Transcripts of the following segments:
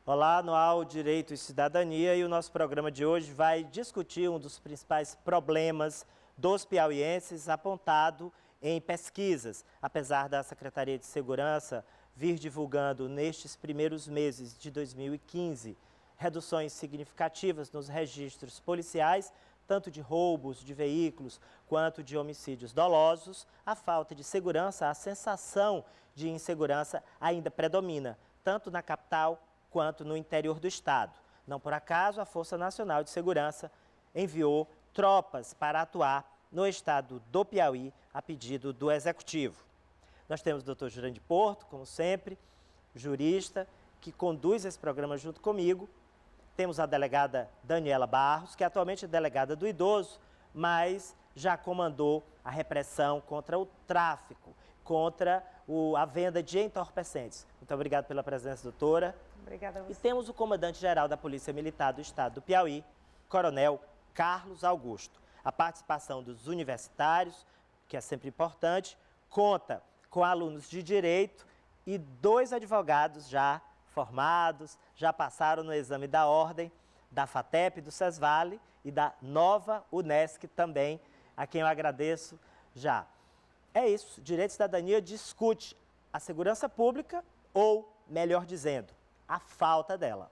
Olá, Anual Direito e Cidadania, e o nosso programa de hoje vai discutir um dos principais problemas dos piauienses apontado em pesquisas. Apesar da Secretaria de Segurança vir divulgando nestes primeiros meses de 2015 reduções significativas nos registros policiais, tanto de roubos de veículos quanto de homicídios dolosos, a falta de segurança, a sensação de insegurança ainda predomina, tanto na capital quanto no interior do estado. Não por acaso, a Força Nacional de Segurança enviou tropas para atuar no estado do Piauí a pedido do Executivo. Nós temos o Dr. Jurandir Porto, como sempre, jurista, que conduz esse programa junto comigo. Temos a delegada Daniela Barros, que atualmente é delegada do idoso, mas já comandou a repressão contra o tráfico, contra a venda de entorpecentes. Muito obrigado pela presença, doutora. Obrigada a você. E temos o comandante-geral da Polícia Militar do Estado do Piauí, Coronel Carlos Augusto. A participação dos universitários, que é sempre importante, conta com alunos de Direito e 2 advogados já formados, já passaram no exame da ordem da FATEP, do SESVALE e da Nova Unesc também, a quem eu agradeço já. É isso, Direito e Cidadania discute a segurança pública ou, melhor dizendo, a falta dela.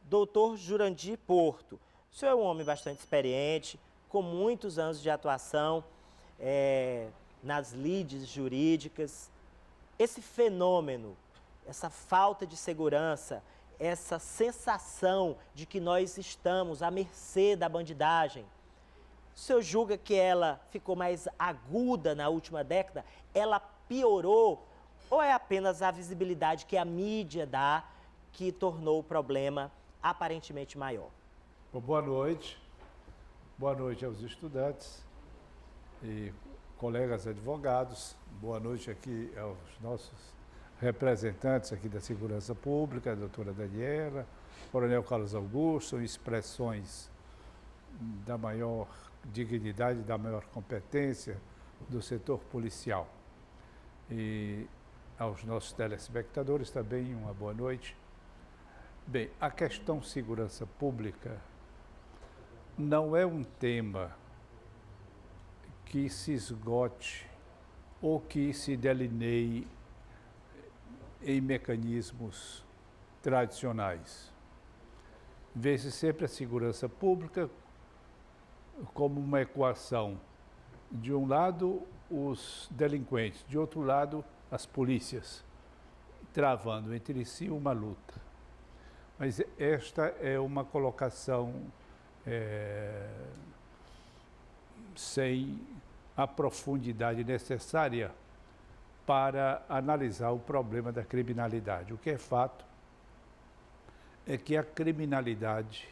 Doutor Jurandir Porto, o senhor é um homem bastante experiente, com muitos anos de atuação nas lides jurídicas. Esse fenômeno, essa falta de segurança, essa sensação de que nós estamos à mercê da bandidagem, o senhor julga que ela ficou mais aguda na última década? Ela piorou? Ou é apenas a visibilidade que a mídia dá que tornou o problema aparentemente maior? Bom, boa noite. Boa noite aos estudantes e colegas advogados. Boa noite aqui aos nossos representantes aqui da Segurança Pública, a doutora Daniela, Coronel Carlos Augusto, expressões da maior dignidade, da maior competência do setor policial. E aos nossos telespectadores também uma boa noite. Bem, a questão segurança pública não é um tema que se esgote ou que se delineie em mecanismos tradicionais. Vê-se sempre a segurança pública como uma equação. De um lado, os delinquentes, de outro lado, as polícias, travando entre si uma luta. Mas esta é uma colocação sem a profundidade necessária para analisar o problema da criminalidade. O que é fato é que a criminalidade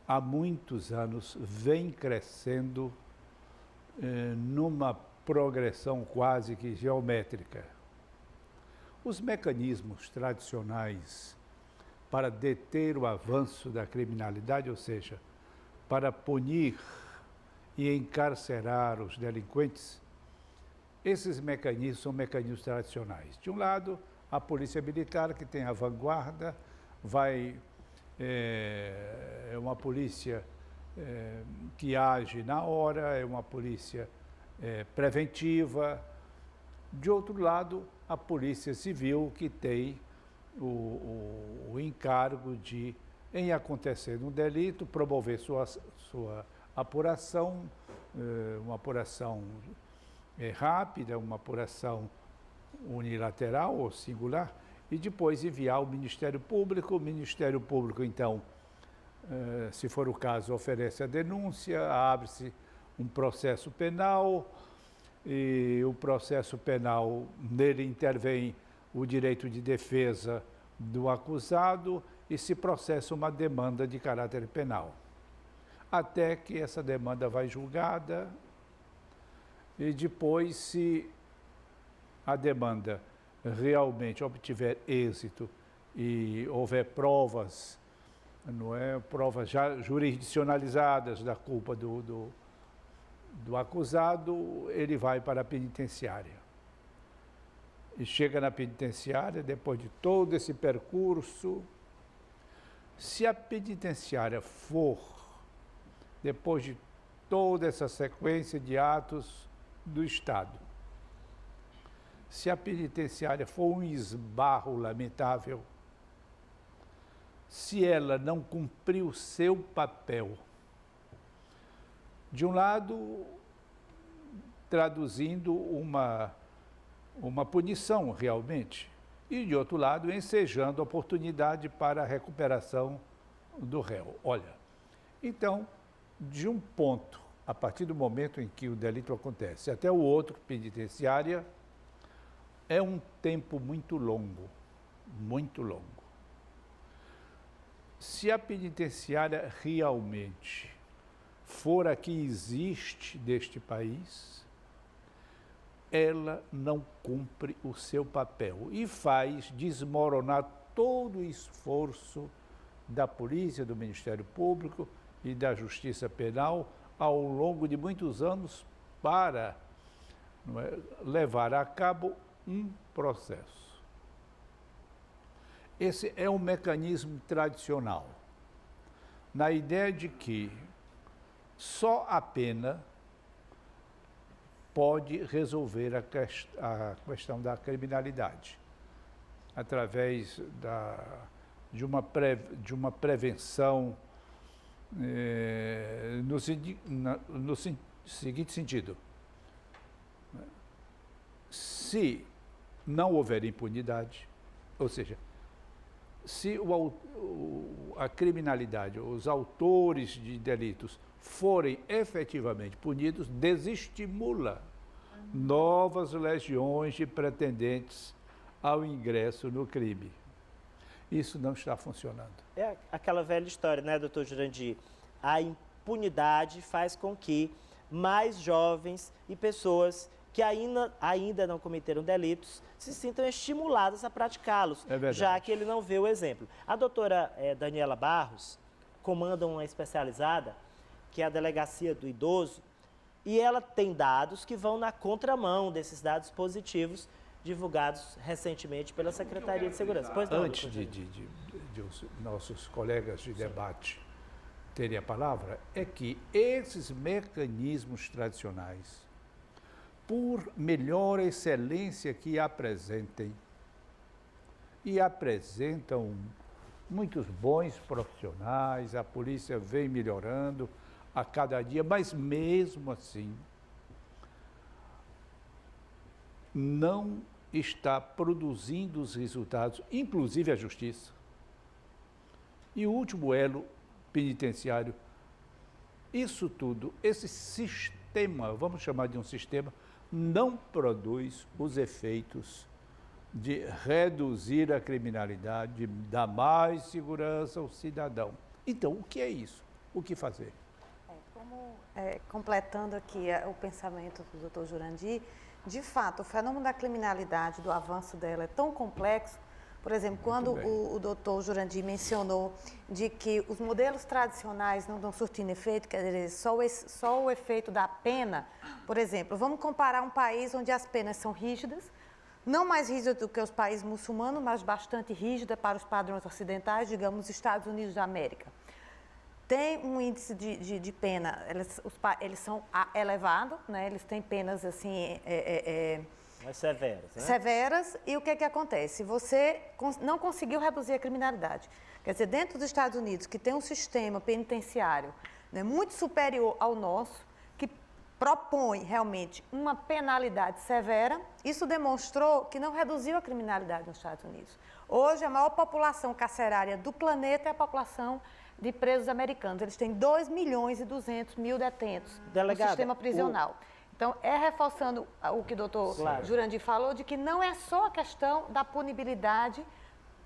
há muitos anos vem crescendo numa progressão quase que geométrica. Os mecanismos tradicionais para deter o avanço da criminalidade, ou seja, para punir e encarcerar os delinquentes, esses mecanismos são mecanismos tradicionais. De um lado, a polícia militar, que tem a vanguarda, é uma polícia que age na hora, é uma polícia preventiva. De outro lado, a polícia civil, que tem o encargo de, em acontecer um delito, promover sua apuração, uma apuração rápida, uma apuração unilateral ou singular, e depois enviar ao Ministério Público. O Ministério Público, então, se for o caso, oferece a denúncia, abre-se um processo penal, e o processo penal, nele intervém o direito de defesa do acusado e se processa uma demanda de caráter penal. Até que essa demanda vai julgada e depois, se a demanda realmente obtiver êxito e houver provas, não é, provas já jurisdicionalizadas da culpa do acusado, ele vai para a penitenciária. E chega na penitenciária, depois de todo esse percurso, se a penitenciária for, depois de toda essa sequência de atos do Estado, se a penitenciária for um esbarro lamentável, se ela não cumprir o seu papel, de um lado, traduzindo uma punição realmente, e de outro lado, ensejando a oportunidade para a recuperação do réu. Olha, então, de um ponto, a partir do momento em que o delito acontece, até o outro, penitenciária, é um tempo muito longo, muito longo. Se a penitenciária realmente for a que existe deste país, ela não cumpre o seu papel e faz desmoronar todo o esforço da polícia, do Ministério Público e da Justiça Penal ao longo de muitos anos para levar a cabo um processo. Esse é um mecanismo tradicional, na ideia de que só a pena pode resolver a questão da criminalidade, através de uma prevenção no seguinte sentido: se não houver impunidade, ou seja, se a criminalidade, os autores de delitos forem efetivamente punidos, desestimula novas legiões de pretendentes ao ingresso no crime. Isso não está funcionando. É aquela velha história, né, doutor Jurandir? A impunidade faz com que mais jovens e pessoas que ainda não cometeram delitos se sintam estimuladas a praticá-los, já que ele não vê o exemplo. A doutora Daniela Barros comanda uma especializada, que é a Delegacia do Idoso, e ela tem dados que vão na contramão desses dados positivos divulgados recentemente pela Secretaria de Segurança. Pois não, antes de os nossos colegas de debate terem a palavra, é que esses mecanismos tradicionais, por melhor excelência que apresentem, e apresentam muitos bons profissionais, a polícia vem melhorando a cada dia, mas mesmo assim não está produzindo os resultados, inclusive a justiça. E o último elo penitenciário, isso tudo, esse sistema, vamos chamar de um sistema, não produz os efeitos de reduzir a criminalidade, de dar mais segurança ao cidadão. Então, o que é isso? O que fazer? Completando aqui o pensamento do doutor Jurandir, de fato, o fenômeno da criminalidade, do avanço dela é tão complexo. Por exemplo, quando o doutor Jurandir mencionou de que os modelos tradicionais não estão surtindo efeito, quer dizer, só o efeito da pena, por exemplo, vamos comparar um país onde as penas são rígidas, não mais rígidas do que os países muçulmanos, mas bastante rígida para os padrões ocidentais, digamos, os Estados Unidos da América. Tem um índice de pena, eles são elevados, né? Eles têm penas assim... mais severas, né? Severas, e o que acontece? Você não conseguiu reduzir a criminalidade. Quer dizer, dentro dos Estados Unidos, que tem um sistema penitenciário, né, muito superior ao nosso, que propõe realmente uma penalidade severa, isso demonstrou que não reduziu a criminalidade nos Estados Unidos. Hoje, a maior população carcerária do planeta é a população de presos americanos. Eles têm 2.200.000 detentos no sistema prisional. Então, reforçando o que o doutor Jurandir falou, de que não é só a questão da punibilidade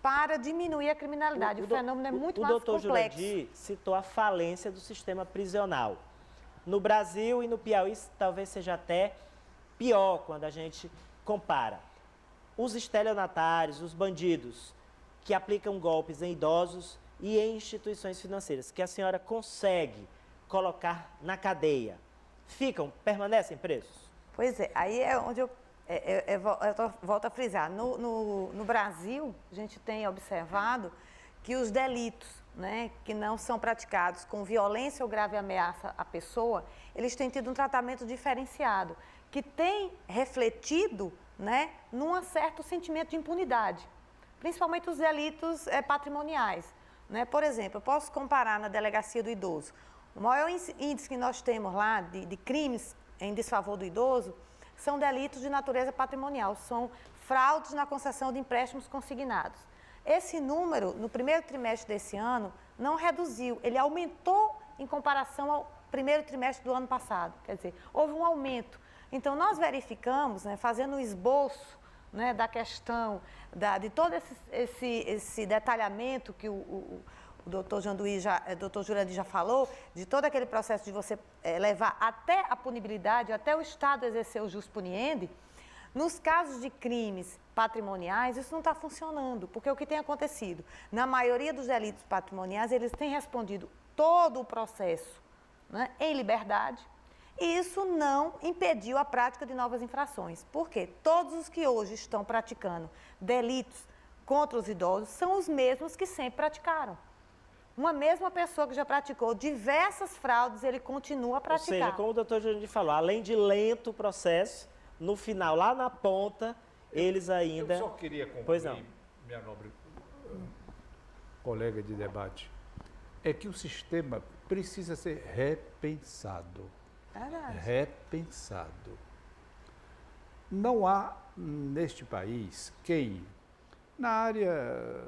para diminuir a criminalidade. O fenômeno é muito mais complexo. O doutor Jurandir citou a falência do sistema prisional. No Brasil e no Piauí, talvez seja até pior quando a gente compara. os estelionatários, os bandidos que aplicam golpes em idosos e em instituições financeiras, que a senhora consegue colocar na cadeia, permanecem presos? Pois é, aí é onde eu volto a frisar. No Brasil, a gente tem observado que os delitos, né, que não são praticados com violência ou grave ameaça à pessoa, eles têm tido um tratamento diferenciado, que tem refletido, né, num certo sentimento de impunidade, principalmente os delitos patrimoniais. Né? Por exemplo, eu posso comparar na delegacia do idoso. O maior índice que nós temos lá de crimes em desfavor do idoso são delitos de natureza patrimonial, são fraudes na concessão de empréstimos consignados. Esse número, no primeiro trimestre desse ano, não reduziu, ele aumentou em comparação ao primeiro trimestre do ano passado. Quer dizer, houve um aumento. Então, nós verificamos, né, fazendo um esboço, né, da questão, de todo esse detalhamento que o doutor Jurandir já falou, de todo aquele processo de você levar até a punibilidade, até o Estado exercer o jus puniendi. Nos casos de crimes patrimoniais, isso não está funcionando, porque o que tem acontecido? Na maioria dos delitos patrimoniais, eles têm respondido todo o processo, né, em liberdade, e isso não impediu a prática de novas infrações. Por quê? Todos os que hoje estão praticando delitos contra os idosos são os mesmos que sempre praticaram. Uma mesma pessoa que já praticou diversas fraudes, ele continua a praticar. Ou seja, como o doutor Jurandir falou, além de lento o processo, no final, lá na ponta, eles ainda... Eu só queria concluir, pois não, minha nobre colega de debate, é que o sistema precisa ser repensado. Verdade. Repensado. Não há neste país quem, na área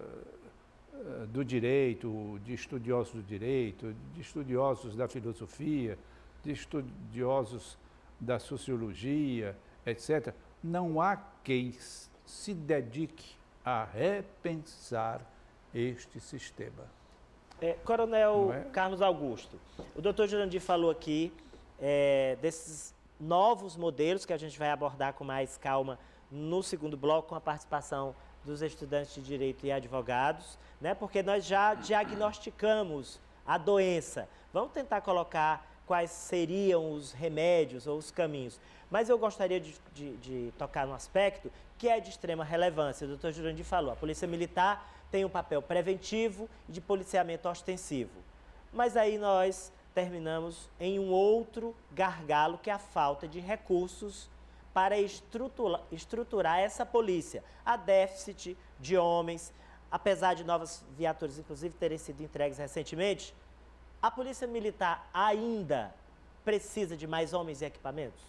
do direito, de estudiosos do direito, de estudiosos da filosofia, de estudiosos da sociologia, etc., não há quem se dedique a repensar este sistema. Coronel Carlos Augusto, o doutor Jurandir falou aqui desses novos modelos que a gente vai abordar com mais calma no segundo bloco, com a participação dos estudantes de Direito e advogados, né? Porque nós já diagnosticamos a doença. Vamos tentar colocar quais seriam os remédios ou os caminhos. Mas eu gostaria de tocar num aspecto que é de extrema relevância. O doutor Jurandir falou, a Polícia Militar tem um papel preventivo e de policiamento ostensivo. Mas aí nós terminamos em um outro gargalo, que é a falta de recursos para estruturar essa polícia. Há déficit de homens, apesar de novas viaturas, inclusive, terem sido entregues recentemente, a Polícia Militar ainda precisa de mais homens e equipamentos?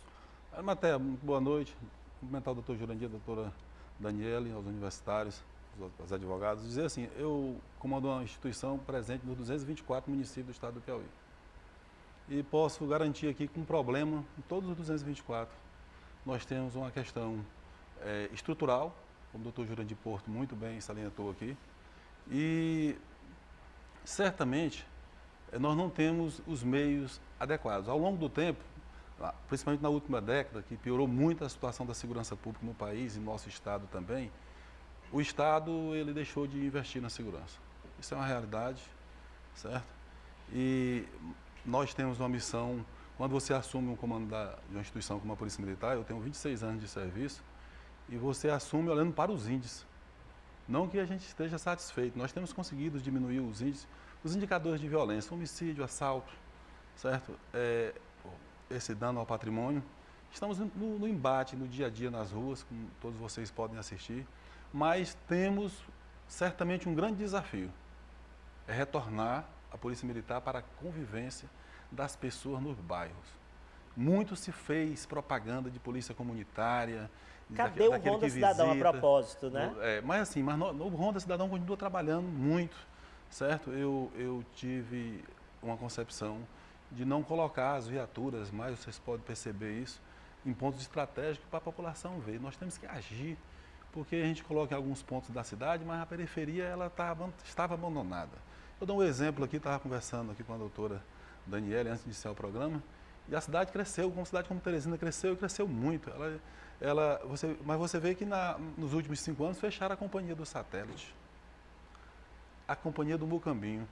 Matéia, boa noite. Cumprimentar o doutor Jurandir, a doutora Daniele, aos universitários, aos advogados. Dizer assim, eu comando uma instituição presente nos 224 municípios do estado do Piauí. E posso garantir aqui que um problema em todos os 224, nós temos uma questão estrutural, como o doutor Jurandir Porto muito bem salientou aqui, e certamente nós não temos os meios adequados. Ao longo do tempo, principalmente na última década, que piorou muito a situação da segurança pública no país e no nosso estado também, o Estado ele deixou de investir na segurança. Isso é uma realidade, certo? E nós temos uma missão, quando você assume um comando de uma instituição como a Polícia Militar, eu tenho 26 anos de serviço, e você assume olhando para os índices. Não que a gente esteja satisfeito, nós temos conseguido diminuir os índices, os indicadores de violência, homicídio, assalto, certo? Esse dano ao patrimônio. Estamos no embate, no dia a dia nas ruas, como todos vocês podem assistir, mas temos certamente um grande desafio, é retornar a Polícia Militar para a convivência das pessoas nos bairros. Muito se fez propaganda de polícia comunitária. Cadê o Ronda Cidadão a propósito, né? Mas o Ronda Cidadão continua trabalhando muito, certo? Eu tive uma concepção de não colocar as viaturas, mas vocês podem perceber isso, em pontos estratégicos para a população ver. Nós temos que agir, porque a gente coloca em alguns pontos da cidade, mas a periferia ela estava abandonada. Eu dou um exemplo aqui, estava conversando aqui com a doutora Daniele antes de iniciar o programa, E a cidade cresceu, uma cidade como Teresina cresceu e cresceu muito. Mas você vê que nos últimos 5 anos fecharam a Companhia do Satélite, a Companhia do Mucambinho,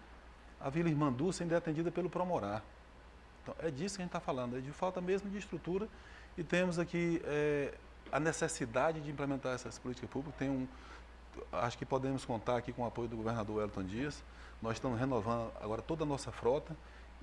a Vila Irmanduça ainda é atendida pelo Promorá. Então, é disso que a gente está falando, é de falta mesmo de estrutura e temos aqui a necessidade de implementar essas políticas públicas. Acho que podemos contar aqui com o apoio do governador Wellington Dias. Nós estamos renovando agora toda a nossa frota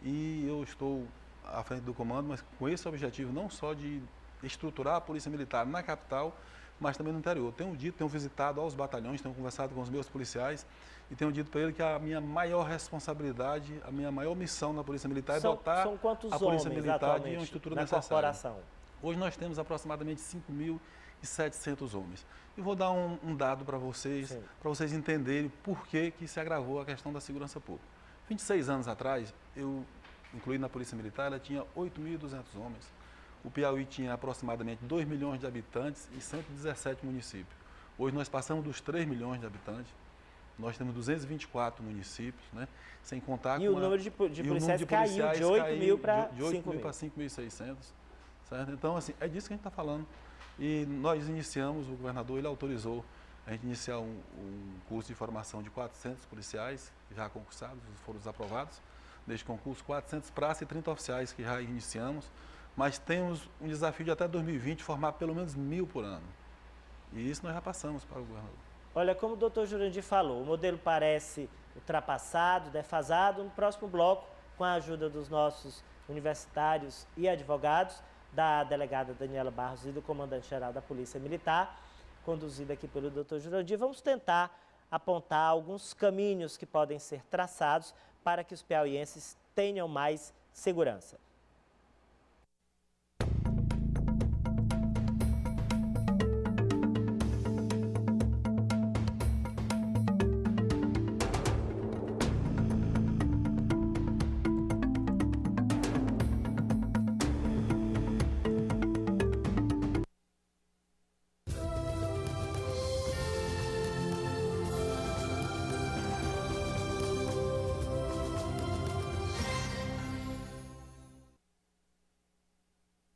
e eu estou à frente do comando, mas com esse objetivo não só de estruturar a Polícia Militar na capital, mas também no interior. Tenho visitado aos batalhões, tenho conversado com os meus policiais e tenho dito para ele que a minha maior responsabilidade, a minha maior missão na Polícia Militar é dotar a Polícia Militar de uma estrutura necessária. Corporação? Hoje nós temos aproximadamente 5.700 homens. E vou dar um dado para vocês entenderem por que se agravou a questão da segurança pública. 26 anos atrás, eu, incluindo na Polícia Militar, ela tinha 8.200 homens. O Piauí tinha aproximadamente 2 milhões de habitantes e 117 municípios. Hoje nós passamos dos 3 milhões de habitantes. Nós temos 224 municípios, né? Sem contar com o número de policiais caiu de 8 mil para 5.600. Certo? Então, assim, é disso que a gente está falando. E nós iniciamos, o governador ele autorizou a gente iniciar um curso de formação de 400 policiais já concursados, foram aprovados. Neste concurso, 400 praças e 30 oficiais que já iniciamos. Mas temos um desafio de até 2020 formar pelo menos 1.000 por ano. E isso nós já passamos para o governador. Olha, como o doutor Jurandir falou, o modelo parece ultrapassado, defasado. No próximo bloco, com a ajuda dos nossos universitários e advogados, da delegada Daniela Barros e do comandante-geral da Polícia Militar, conduzida aqui pelo doutor Jurandir, vamos tentar apontar alguns caminhos que podem ser traçados para que os piauienses tenham mais segurança.